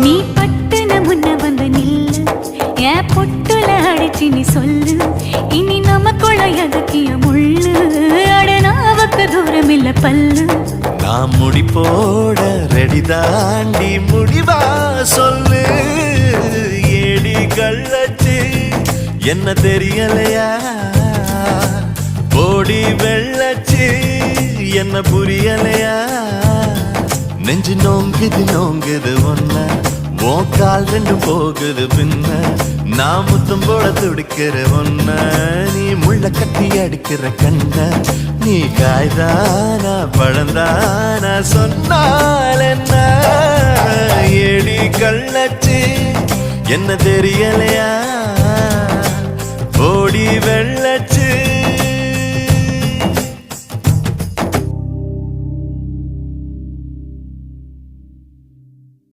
நீ பட்டுன முன்ன வந்து நில்லு என் பொட்டுல அடிச்சு நீ சொல்லு இனி நமக்குள்ள எதுக்கிய முள்ளு அடனாவுக்கு தூரம் இல்ல பல்லு நான் முடி போட ரெடி தாண்டி முடிவா சொல்லு ஏடி கள்ளச்சு என்ன தெரியலையா போடி வெள்ளச்சு என்ன புரியலையா நெஞ்சு நோங்குது ஒன்ன உன் கால் ரெண்டும் போகுது பின்ன நான் முத்தம் போட துடிக்கிற ஒன்ன நீ முள்ள கட்டி அடிக்கிற கண்ண நீ காய்தானா பழந்தானா சொன்னால் என்ன ஏடி கள்ளச்சு என்ன தெரியலையா ஓடி வெள்ளச்சு